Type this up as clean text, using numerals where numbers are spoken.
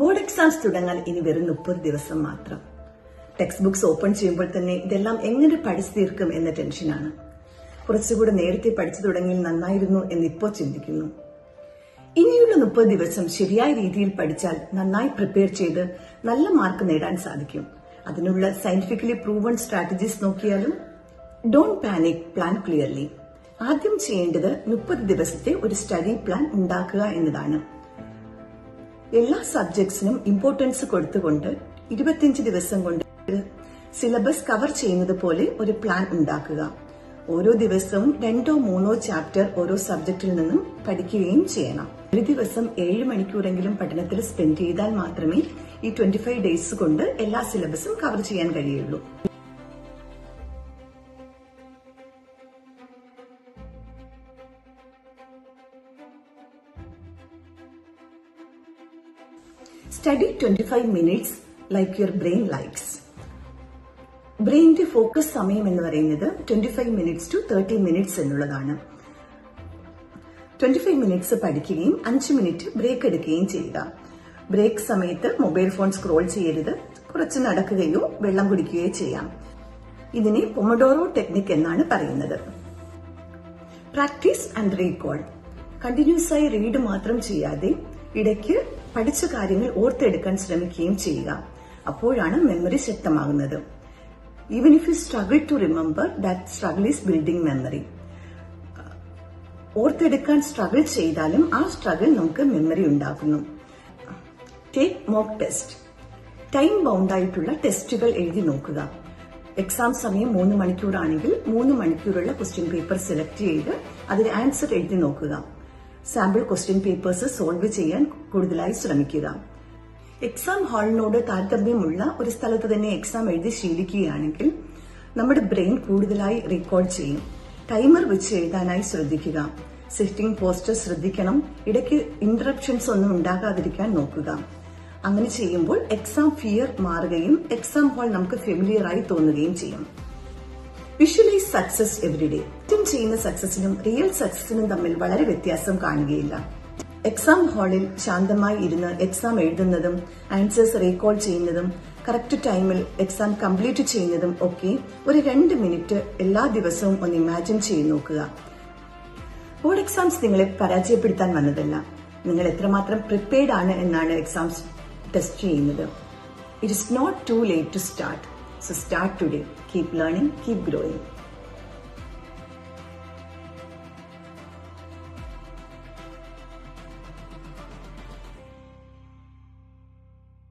Board exams തുടങ്ങാൻ ഇനി വെറും 30 ദിവസം മാത്രം. ടെക്സ്റ്റ് ബുക്സ് ഓപ്പൺ ചെയ്യുമ്പോൾ തന്നെ ഇതെല്ലാം എങ്ങനെ പഠിച്ചു തീർക്കും എന്ന ടെൻഷനാണ്. കുറച്ചുകൂടെ നേരത്തെ പഠിച്ചു തുടങ്ങിയാൽ നന്നായിരുന്നു എന്നിപ്പോ ചിന്തിക്കുന്നു. ഇനിയുള്ള 30 ദിവസം ശരിയായ രീതിയിൽ പഠിച്ചാൽ നന്നായി പ്രിപ്പയർ ചെയ്ത് നല്ല മാർക്ക് നേടാൻ സാധിക്കും. അതിനുള്ള സയന്റിഫിക്കലി പ്രൂവൺ സ്ട്രാറ്റജീസ് നോക്കിയാലും. Don't panic, plan clearly. ആദ്യം ചെയ്യേണ്ടത് 30 ദിവസത്തെ ഒരു സ്റ്റഡി പ്ലാൻ ഉണ്ടാക്കുക എന്നതാണ്. എല്ലാ സബ്ജക്ട്സിനും ഇമ്പോർട്ടൻസ് കൊടുത്തുകൊണ്ട് 25 ദിവസം കൊണ്ട് സിലബസ് കവർ ചെയ്യുന്നത് പോലെ ഒരു പ്ലാൻ ഉണ്ടാക്കുക. ഓരോ ദിവസവും 2-3 ചാപ്റ്റർ ഓരോ സബ്ജക്റ്റിൽ നിന്നും പഠിക്കുകയും ചെയ്യണം. ഒരു ദിവസം 7 മണിക്കൂറെങ്കിലും പഠനത്തിൽ സ്പെൻഡ് ചെയ്താൽ മാത്രമേ ഈ 25 ഡേയ്സ് കൊണ്ട് എല്ലാ സിലബസും കവർ ചെയ്യാൻ കഴിയുള്ളൂ. Study 25 minutes like your brain likes. ബ്രെയിനിന്റെ ഫോക്കസ് സമയം എന്ന് പറയുന്നത് 25 minutes to 30 minutes എന്നുള്ളതാണ്. 25 minutes പഠിക്കുകയും 5 മിനിറ്റ് ബ്രേക്ക് എടുക്കുകയും ചെയ്യുക. ബ്രേക്ക് സമയത്ത് മൊബൈൽ ഫോൺ സ്ക്രോൾ ചെയ്യരുത്. കുറച്ച് നടക്കുകയോ വെള്ളം കുടിക്കുകയോ ചെയ്യാം. ഇതിനെ പൊമഡോറോ ടെക്നിക് എന്നാണ് പറയുന്നത്. Practice and recall. കണ്ടിന്യൂസ് ആയി റീഡ് മാത്രം ചെയ്യാതെ ഇടയ്ക്ക് പഠിച്ച കാര്യങ്ങൾ ഓർത്തെടുക്കാൻ ശ്രമിക്കുകയും ചെയ്യുക. അപ്പോഴാണ് മെമ്മറി ശക്തമാകുന്നത്. Even if you struggle to remember, that struggle is building memory. ഓർത്തെടുക്കാൻ സ്ട്രഗിൾ ചെയ്താലും ആ സ്ട്രഗിൾ നമുക്ക് മെമ്മറി ഉണ്ടാക്കുന്നു. Take mock test. Time bound ആയിട്ടുള്ള ടെസ്റ്റുകൾ എഴുതി നോക്കുക. എക്സാം സമയം 3 മണിക്കൂറാണെങ്കിൽ 3 മണിക്കൂറുള്ള ക്വസ്റ്റ്യൻ പേപ്പർ സെലക്ട് ചെയ്ത് അതിന് ആൻസർ എഴുതി നോക്കുക. സാമ്പിൾ ക്വസ്റ്റ്യൻ പേപ്പേഴ്സ് സോൾവ് ചെയ്യാൻ കൂടുതലായി ശ്രമിക്കുക. എക്സാം ഹാളിനോട് താരതമ്യമുള്ള ഒരു സ്ഥലത്ത് തന്നെ എക്സാം എഴുതി ശീലിക്കുകയാണെങ്കിൽ നമ്മുടെ ബ്രെയിൻ കൂടുതലായി റീകോൾ ചെയ്യും. ടൈമർ വെച്ച് എഴുതാനായി ശ്രദ്ധിക്കുക. സിറ്റിംഗ് പോസ്റ്റർ ശ്രദ്ധിക്കണം. ഇടയ്ക്ക് ഇന്ററപ്ഷൻസ് ഒന്നും ഉണ്ടാകാതിരിക്കാൻ നോക്കുക. അങ്ങനെ ചെയ്യുമ്പോൾ എക്സാം ഫിയർ മാറുകയും എക്സാം ഹാൾ നമുക്ക് ഫെമിലിയർ ആയി തോന്നുകയും ചെയ്യും. Visualise success everyday. ചെയ്യുന്ന സക്സസിനും റിയൽ സക്സസിനും തമ്മിൽ വളരെ വ്യത്യാസം കാണുകയില്ല. എക്സാം ഹാളിൽ ശാന്തമായി ഇരുന്ന് എക്സാം എഴുതുന്നതും ആൻസേഴ്സ് റീകോൾ ചെയ്യുന്നതും കറക്റ്റ് ടൈമിൽ എക്സാം കംപ്ലീറ്റ് ചെയ്യുന്നതും ഒക്കെ ഒരു 2 മിനിറ്റ് എല്ലാ ദിവസവും ഒന്ന് ഇമാജിൻ ചെയ്ത് നോക്കുക. ബോർഡ് എക്സാംസ് നിങ്ങളെ പരാജയപ്പെടുത്താൻ വന്നതല്ല. നിങ്ങൾ എത്രമാത്രം പ്രിപ്പയർഡ് ആണ് എന്നാണ് എക്സാംസ് ടെസ്റ്റ് ചെയ്യുന്നത്. It is not too late to start. So start today. Keep learning, keep growing.